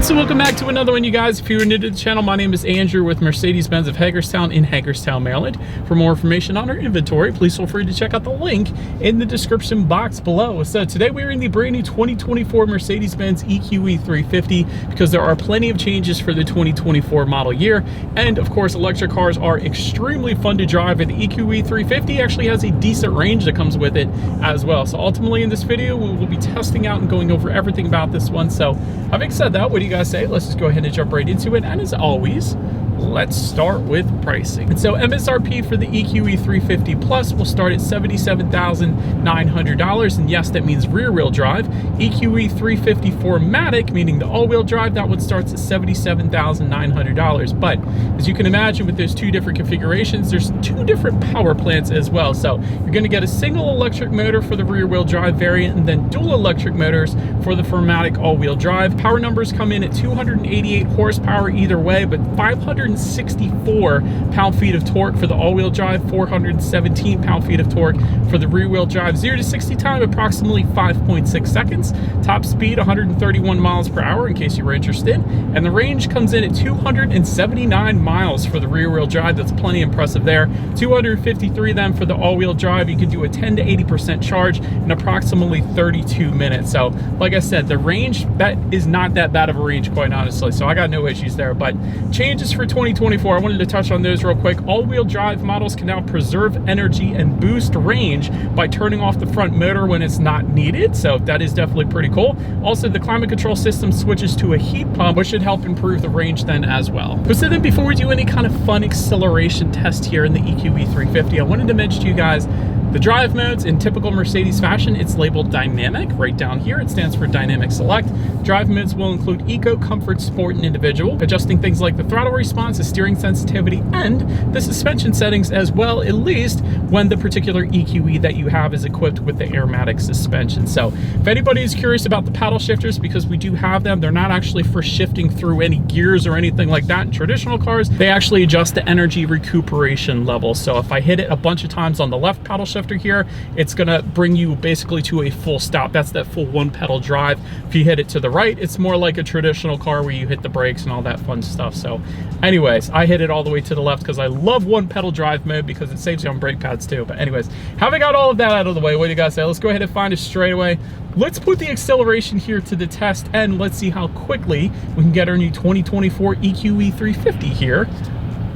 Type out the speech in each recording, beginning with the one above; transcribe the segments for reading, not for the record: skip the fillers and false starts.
Alright, so welcome back to another one, you guys. If you're new to the channel, my name is Andrew with Mercedes-Benz of Hagerstown in Hagerstown, Maryland. For more information on our inventory, please feel free to check out the link in the description box below. So today we're in the brand new 2024 Mercedes-Benz EQE 350 because there are plenty of changes for the 2024 model year. And of course, electric cars are extremely fun to drive, and the EQE 350 actually has a decent range that comes with it as well. So ultimately in this video, we will be testing out and going over everything about this one. So having said that, what do you guys say? Let's just go ahead and jump right into it. And as always, let's start with pricing. And so MSRP for the EQE 350 Plus will start at $77,900. And yes, that means rear wheel drive. EQE 350 4MATIC, meaning the all-wheel drive, that one starts at $77,900. But as you can imagine, with those two different configurations, there's two different power plants as well. So you're going to get a single electric motor for the rear wheel drive variant, and then dual electric motors for the 4MATIC all-wheel drive. Power numbers come in at 288 horsepower either way, but 564 pound-feet of torque for the all-wheel drive, 417 pound-feet of torque for the rear-wheel drive. 0 to 60 time approximately 5.6 seconds. Top speed 131 miles per hour in case you were interested. And the range comes in at 279 miles for the rear-wheel drive. That's plenty impressive there. 253 then for the all-wheel drive. You can do a 10 to 80% charge in approximately 32 minutes. So like I said, the range, that is not that bad of a range, quite honestly. So I got no issues there. But changes for 2024, I wanted to touch on those real quick. All-wheel drive models can now preserve energy and boost range by turning off the front motor when it's not needed. So that is definitely pretty cool. Also, the climate control system switches to a heat pump, which should help improve the range then as well. But so then before we do any kind of fun acceleration test here in the EQE 350, I wanted to mention to you guys the drive modes. In typical Mercedes fashion, it's labeled dynamic right down here. It stands for dynamic select. Drive modes will include eco, comfort, sport, and individual, adjusting things like the throttle response, the steering sensitivity, and the suspension settings as well, at least when the particular EQE that you have is equipped with the Airmatic suspension. So if anybody is curious about the paddle shifters, because we do have them, they're not actually for shifting through any gears or anything like that in traditional cars. They actually adjust the energy recuperation level. So if I hit it a bunch of times on the left paddle shifter here, it's gonna bring you basically to a full stop. That's that full one pedal drive. If you hit it to the right, it's more like a traditional car where you hit the brakes and all that fun stuff. So anyways, I hit it all the way to the left because I love one pedal drive mode because it saves you on brake pads too. But anyways, having got all of that out of the way, what do you guys say? Let's go ahead and find a straightaway. Let's put the acceleration here to the test, and let's see how quickly we can get our new 2024 EQE 350 here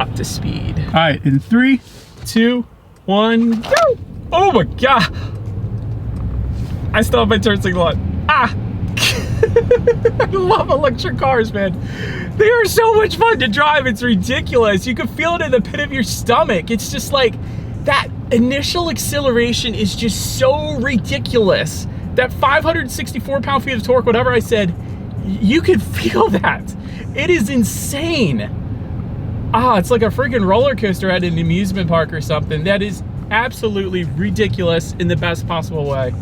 up to speed. All right, in 3, 2, 1, go! Oh my God! I still have my turn signal on. Ah! I love electric cars, man. They are so much fun to drive. It's ridiculous. You can feel it in the pit of your stomach. It's just like that initial acceleration is just so ridiculous. That 564 pound-feet of torque, whatever I said, you can feel that. It is insane. Ah, it's like a freaking roller coaster at an amusement park or something. That is absolutely ridiculous in the best possible way.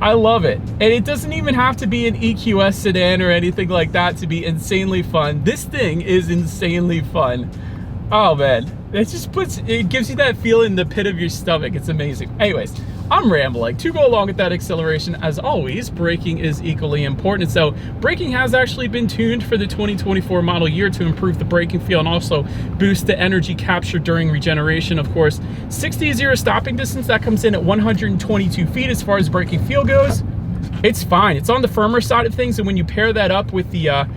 I love it. And it doesn't even have to be an EQS sedan or anything like that to be insanely fun. This thing is insanely fun. Oh man, it gives you that feel in the pit of your stomach. It's amazing. Anyways, I'm rambling. To go along with that acceleration, as always, braking is equally important. So braking has actually been tuned for the 2024 model year to improve the braking feel and also boost the energy capture during regeneration. Of course, 60 to 0 stopping distance, that comes in at 122 feet as far as braking feel goes. It's fine. It's on the firmer side of things, and when you pair that up with the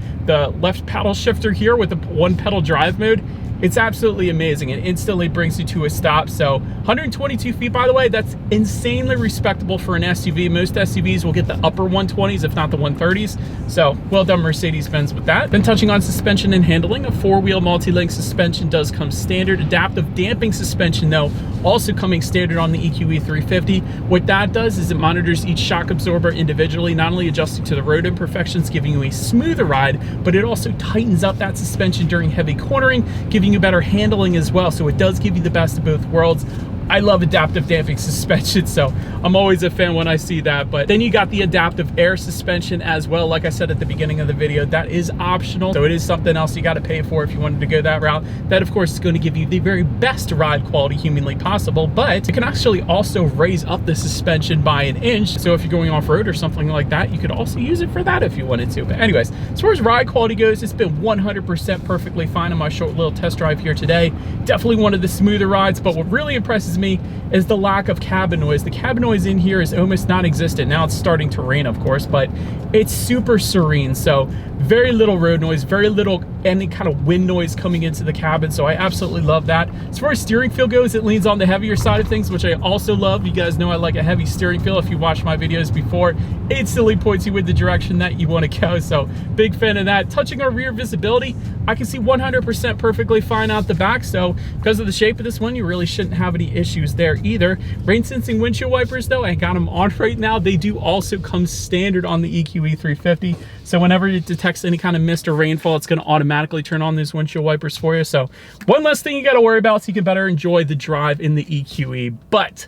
left paddle shifter here with the one pedal drive mode, it's absolutely amazing. It instantly brings you to a stop. So 122 feet, by the way, that's insanely respectable for an SUV. Most SUVs will get the upper 120s, if not the 130s. So well done, Mercedes-Benz, with that. Then touching on suspension and handling, a 4-wheel multi-link suspension does come standard. Adaptive damping suspension, though, also coming standard on the EQE 350. What that does is it monitors each shock absorber individually, not only adjusting to the road imperfections, giving you a smoother ride, but it also tightens up that suspension during heavy cornering, giving you better handling as well. So it does give you the best of both worlds. I love adaptive damping suspension, so I'm always a fan when I see that. But then you got the adaptive air suspension as well. Like I said at the beginning of the video, that is optional, so it is something else you got to pay for if you wanted to go that route. That of course is going to give you the very best ride quality humanly possible, but it can actually also raise up the suspension by an inch. So if you're going off-road or something like that, you could also use it for that if you wanted to. But anyways, as far as ride quality goes, it's been 100% perfectly fine on my short little test drive here today. Definitely one of the smoother rides, but what really impresses me is the lack of cabin noise. The cabin noise in here is almost non-existent. Now it's starting to rain, of course, but it's super serene. So very little road noise, very little any kind of wind noise coming into the cabin. So I absolutely love that. As far as steering feel goes, it leans on the heavier side of things, which I also love. You guys know I like a heavy steering feel. If you watched my videos before, it instantly points you with the direction that you want to go. So big fan of that. Touching our rear visibility, I can see 100% perfectly fine out the back. So because of the shape of this one, you really shouldn't have any issues there either. Rain sensing windshield wipers though, I got them on right now. They do also come standard on the EQE 350. So whenever it detects any kind of mist or rainfall, it's going to automatically turn on those windshield wipers for you. So one less thing you got to worry about so you can better enjoy the drive in the EQE. But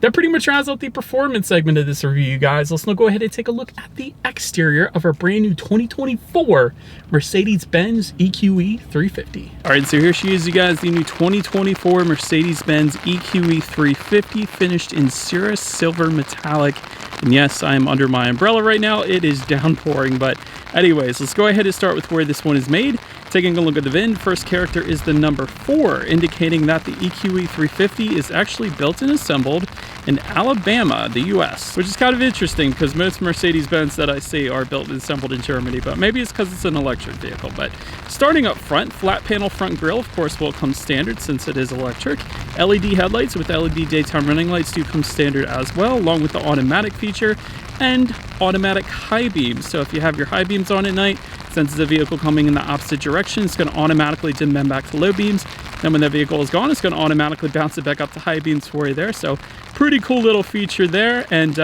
that pretty much rounds out the performance segment of this review, you guys. Let's now go ahead and take a look at the exterior of our brand new 2024 Mercedes-Benz EQE 350. All right, so here she is, you guys, the new 2024 Mercedes-Benz EQE 350, finished in Cirrus Silver Metallic. And yes, I am under my umbrella right now. It is downpouring, but anyways, let's go ahead and start with where this one is made. Taking a look at the VIN, first character is the number 4, indicating that the EQE 350 is actually built and assembled in Alabama, the US, which is kind of interesting because most Mercedes-Benz that I see are built and assembled in Germany, but maybe it's because it's an electric vehicle. But starting up front, flat panel front grille, of course, will come standard since it is electric. LED headlights with LED daytime running lights do come standard as well, along with the automatic feature and automatic high beams. So if you have your high beams on at night, since it's a vehicle coming in the opposite direction, it's going to automatically dim them back to low beams. Then when the vehicle is gone, it's going to automatically bounce it back up to high beams for you there. So pretty cool little feature there. And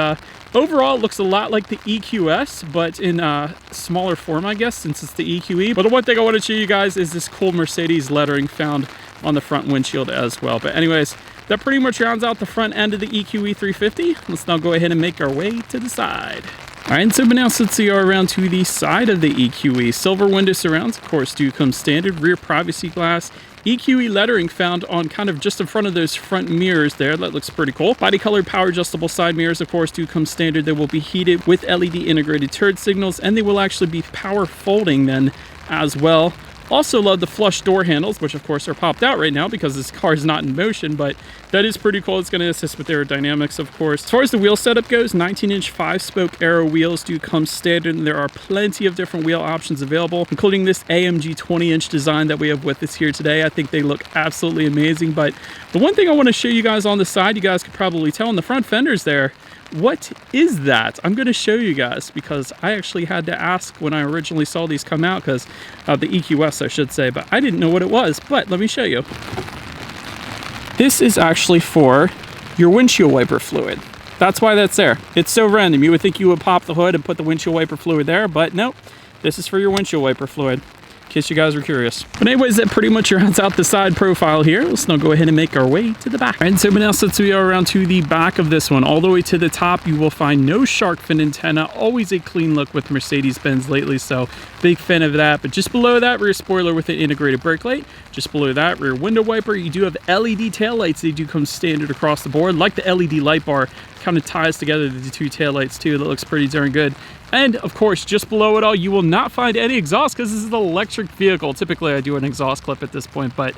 overall, it looks a lot like the EQS, but in smaller form, I guess, since it's the EQE. But the one thing I want to show you guys is this cool Mercedes lettering found on the front windshield as well. But anyways, that pretty much rounds out the front end of the EQE 350. Let's now go ahead and make our way to the side. All right, so now let's see around to the side of the EQE. Silver window surrounds, of course, do come standard. Rear privacy glass. EQE lettering found on kind of just in front of those front mirrors there. That looks pretty cool. Body colored power adjustable side mirrors, of course, do come standard. They will be heated with LED integrated turn signals, and they will actually be power folding then as well. Also love the flush door handles, which of course are popped out right now because this car is not in motion, but that is pretty cool. It's going to assist with aerodynamics, of course. As far as the wheel setup goes, 19-inch 5-spoke Aero wheels do come standard, and there are plenty of different wheel options available, including this AMG 20-inch design that we have with us here today. I think they look absolutely amazing, but the one thing I want to show you guys on the side, you guys could probably tell on the front fenders there, what is that? I'm going to show you guys because I actually had to ask when I originally saw these come out, because the EQS I should say, but I didn't know what it was. But let me show you. This is actually for your windshield wiper fluid. That's why that's there. It's so random. You would think you would pop the hood and put the windshield wiper fluid there, but nope. This is for your windshield wiper fluid, in case you guys were curious. But anyways, that pretty much rounds out the side profile here. Let's now go ahead and make our way to the back. And so now since we are around to the back of this one, all the way to the top, you will find no shark fin antenna. Always a clean look with Mercedes-Benz lately, so big fan of that. But just below that, rear spoiler with an integrated brake light. Just below that, rear window wiper. You do have LED taillights. They do come standard across the board. Like the LED light bar, kind of ties together the two taillights too. That looks pretty darn good. And of course, just below it all, you will not find any exhaust because this is an electric vehicle. Typically, I do an exhaust clip at this point, but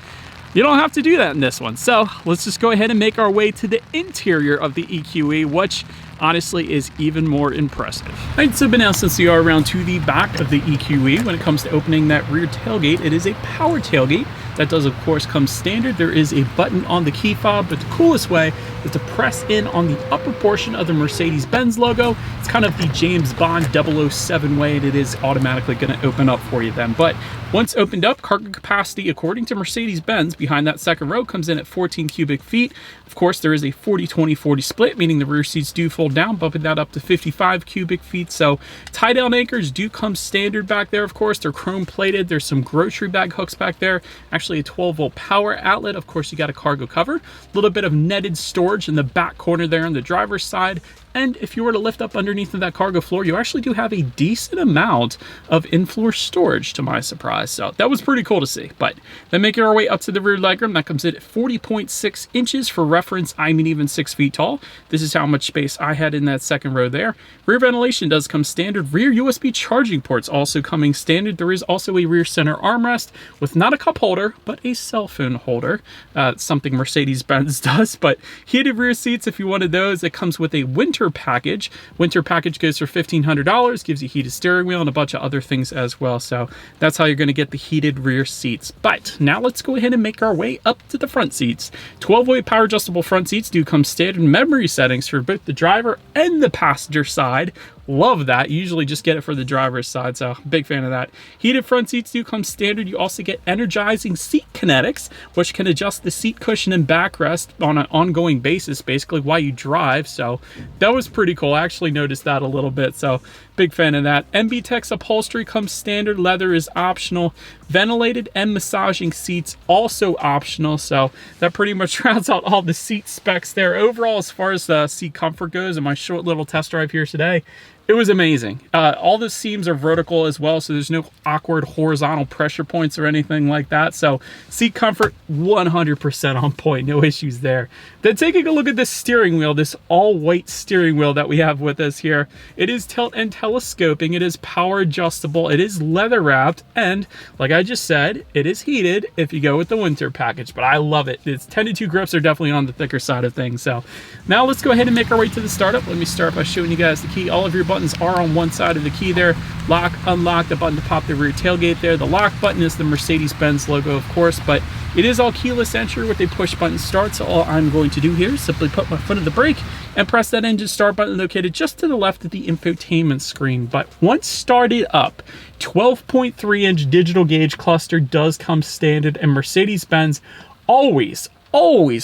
you don't have to do that in this one. So let's just go ahead and make our way to the interior of the EQE, which honestly is even more impressive. All right, so now since we are around to the back of the EQE, when it comes to opening that rear tailgate, it is a power tailgate. That does, of course, come standard. There is a button on the key fob, but the coolest way is to press in on the upper portion of the Mercedes-Benz logo. It's kind of the James Bond 007 way, and it is automatically going to open up for you then. But once opened up, cargo capacity, according to Mercedes-Benz, behind that second row comes in at 14 cubic feet. Of course, there is a 40-20-40 split, meaning the rear seats do fold down, bumping that up to 55 cubic feet. So tie-down anchors do come standard back there, of course. They're chrome plated. There's some grocery bag hooks back there. actually a 12-volt power outlet. Of course, you got a cargo cover, a little bit of netted storage in the back corner there on the driver's side. And if you were to lift up underneath of that cargo floor, you actually do have a decent amount of in-floor storage, to my surprise. So that was pretty cool to see. But then making our way up to the rear legroom, that comes in at 40.6 inches. For reference, I'm even 6 feet tall. This is how much space I had in that second row there. Rear ventilation does come standard. Rear USB charging ports also coming standard. There is also a rear center armrest with not a cup holder, but a cell phone holder. Something Mercedes-Benz does. But heated rear seats, if you wanted those, it comes with a winter package. Winter package goes for $1,500, gives you heated steering wheel and a bunch of other things as well. So that's how you're going to get the heated rear seats. But now let's go ahead and make our way up to the front seats. 12-way power adjustable front seats do come standard memory settings for both the driver and the passenger side. Love that. You usually just get it for the driver's side, so big fan of that. Heated front seats do come standard. You also get energizing seat kinetics, which can adjust the seat cushion and backrest on an ongoing basis, basically while you drive. So that was pretty cool. I actually noticed that a little bit, so big fan of that. MBTEX upholstery comes standard. Leather is optional. Ventilated and massaging seats also optional. So that pretty much rounds out all the seat specs there. Overall, as far as the seat comfort goes, in my short little test drive here today, it was amazing. All the seams are vertical as well, so there's no awkward horizontal pressure points or anything like that. So seat comfort, 100% on point, no issues there. Then taking a look at this steering wheel, this all-white steering wheel that we have with us here. It is tilt and telescoping, it is power adjustable, it is leather wrapped, and like I just said, it is heated if you go with the winter package, but I love it. Its 10-2 grips are definitely on the thicker side of things. So now let's go ahead and make our way to the startup. Let me start by showing you guys the key. All of your buttons are on one side of the key there. Lock, unlock, the button to pop the rear tailgate there. The lock button is the Mercedes-Benz logo, of course, but it is all keyless entry with a push button start. So all I'm going to do here is simply put my foot on the brake and press that engine start button located just to the left of the infotainment screen. But once started up, 12.3-inch digital gauge cluster does come standard, and Mercedes-Benz always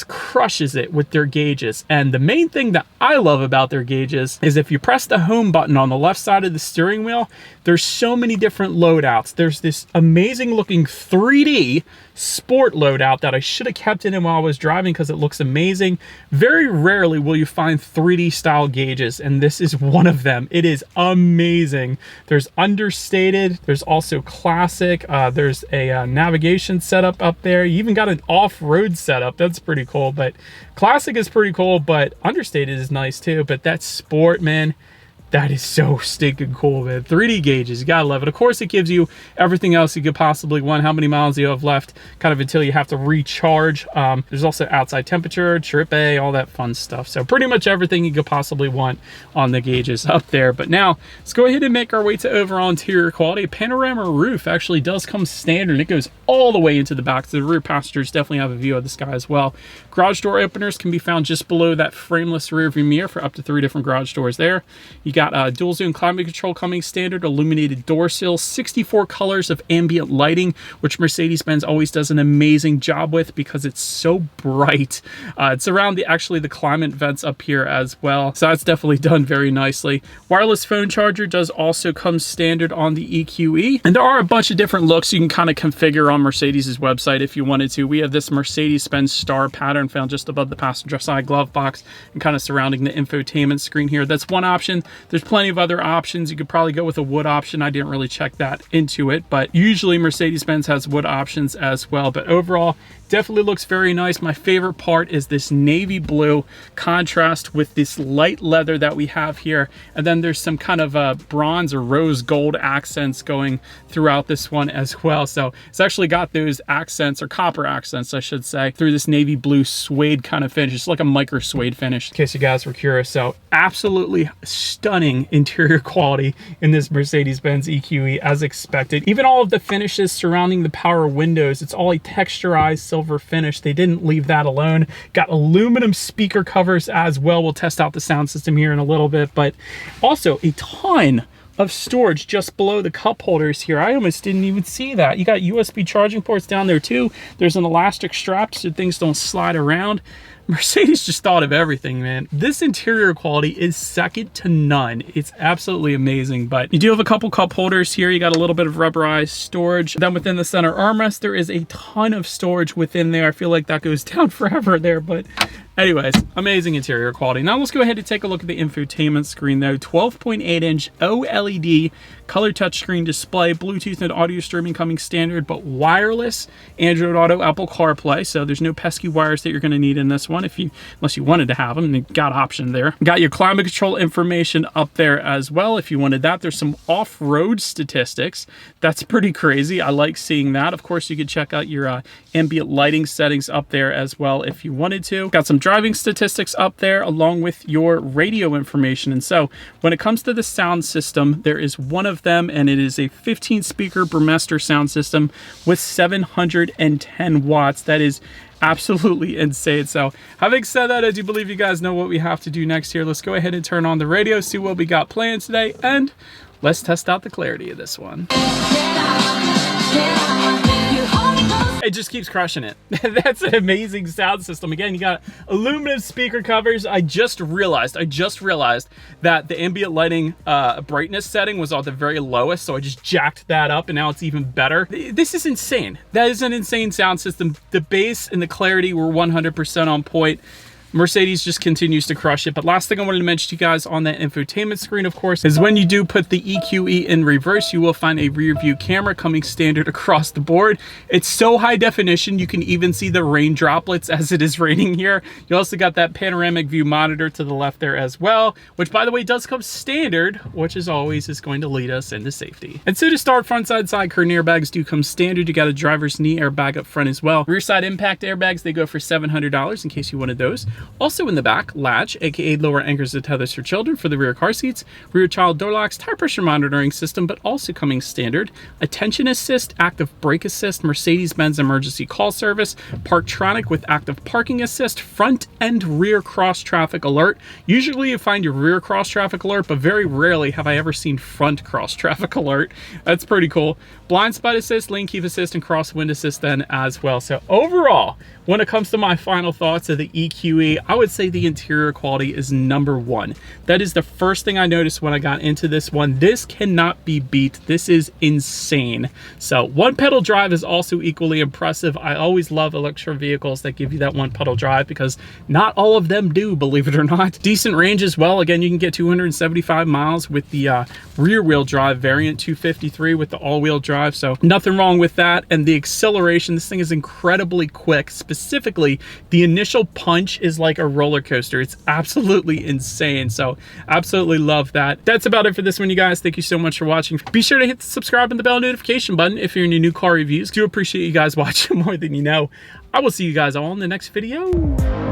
crushes it with their gauges. And the main thing that I love about their gauges is if you press the home button on the left side of the steering wheel, there's so many different loadouts. There's this amazing looking 3D sport loadout that I should have kept in while I was driving because it looks amazing. Very rarely will you find 3D style gauges, and this is one of them. It is amazing. There's understated, there's also classic, there's a navigation setup up there. You even got an off-road setup. That's pretty cool. But classic is pretty cool, but understated is nice too. But that sport, man, that is so stinking cool, man. 3D gauges, you gotta love it. Of course, it gives you everything else you could possibly want, how many miles you have left, kind of until you have to recharge. There's also outside temperature, trip A, all that fun stuff. So pretty much everything you could possibly want on the gauges up there. But now, let's go ahead and make our way to overall interior quality. A panorama roof actually does come standard. It goes all the way into the back, so the rear passengers definitely have a view of the sky as well. Garage door openers can be found just below that frameless rear view mirror for up to 3 different garage doors there. You got dual zone climate control coming standard, illuminated door sills, 64 colors of ambient lighting, which Mercedes-Benz always does an amazing job with because it's so bright. It's around the climate vents up here as well, so that's definitely done very nicely. Wireless phone charger does also come standard on the EQE, and there are a bunch of different looks you can kind of configure on Mercedes's website if you wanted to. We have this Mercedes-Benz star pattern found just above the passenger side glove box and kind of surrounding the infotainment screen here. That's one option. There's plenty of other options. You could probably go with a wood option. I didn't really check that into it, but usually Mercedes-Benz has wood options as well. But overall, definitely looks very nice. My favorite part is this navy blue contrast with this light leather that we have here. And then there's some kind of bronze or rose gold accents going throughout this one as well. So it's actually got those accents, or copper accents, I should say, through this navy blue suede kind of finish. It's like a micro suede finish, in case you guys were curious. So absolutely stunning interior quality in this Mercedes-Benz EQE as expected. Even all of the finishes surrounding the power windows, it's all a texturized silver finish. They didn't leave that alone. Got aluminum speaker covers as well. We'll test out the sound system here in a little bit, but also a ton of storage just below the cup holders here. I almost didn't even see that. You got USB charging ports down there too. There's an elastic strap so things don't slide around. Mercedes just thought of everything, man. This interior quality is second to none. It's absolutely amazing, but you do have a couple cup holders here. You got a little bit of rubberized storage. Then within the center armrest, there is a ton of storage within there. I feel like that goes down forever there, but anyways, amazing interior quality. Now let's go ahead and take a look at the infotainment screen though. 12.8-inch OLED color touchscreen display, Bluetooth and audio streaming coming standard, but wireless, Android Auto, Apple CarPlay, so there's no pesky wires that you're gonna need in this one unless you wanted to have them. You got option there. Got your climate control information up there as well if you wanted that. There's some off-road statistics. That's pretty crazy. I like seeing that. Of course, you could check out your ambient lighting settings up there as well if you wanted to. Got some driving statistics up there along with your radio information. And so when it comes to the sound system, there is one of them, and it is a 15 speaker Burmester sound system with 710 watts. That is absolutely insane. So having said that, I do believe you guys know what we have to do next here. Let's go ahead and turn on the radio, see what we got planned today, and let's test out the clarity of this one. It just keeps crushing it. That's an amazing sound system. Again, you got aluminum speaker covers. I just realized that the ambient lighting brightness setting was on the very lowest, so I just jacked that up and now it's even better. This is insane. That is an insane sound system. The bass and the clarity were 100% on point. Mercedes just continues to crush it. But last thing I wanted to mention to you guys on that infotainment screen, of course, is when you do put the EQE in reverse, you will find a rear view camera coming standard across the board. It's so high definition, you can even see the rain droplets as it is raining here. You also got that panoramic view monitor to the left there as well, which by the way does come standard, which as always is going to lead us into safety. And so to start, front side curtain airbags do come standard. You got a driver's knee airbag up front as well. Rear side impact airbags, they go for $700 in case you wanted those. Also in the back, latch, aka lower anchors and tethers for children for the rear car seats, rear child door locks, tire pressure monitoring system, but also coming standard, attention assist, active brake assist, Mercedes-Benz emergency call service, Parktronic with active parking assist, front and rear cross traffic alert. Usually you find your rear cross traffic alert, but very rarely have I ever seen front cross traffic alert. That's pretty cool. Blind spot assist, lane keep assist, and crosswind assist then as well. So overall, when it comes to my final thoughts of the EQE, I would say the interior quality is #1. That is the first thing I noticed when I got into this one. This cannot be beat. This is insane. So one pedal drive is also equally impressive. I always love electric vehicles that give you that one pedal drive because not all of them do, believe it or not. Decent range as well. Again, you can get 275 miles with the rear wheel drive variant, 253 with the all-wheel drive. So nothing wrong with that. And the acceleration, this thing is incredibly quick. Specifically, the initial punch is like a roller coaster. It's absolutely insane. So absolutely love that. That's about it for this one, you guys. Thank you so much for watching. Be sure to hit the subscribe and the bell notification button if you're into new car reviews. Do appreciate you guys watching more than you know. I will see you guys all in the next video.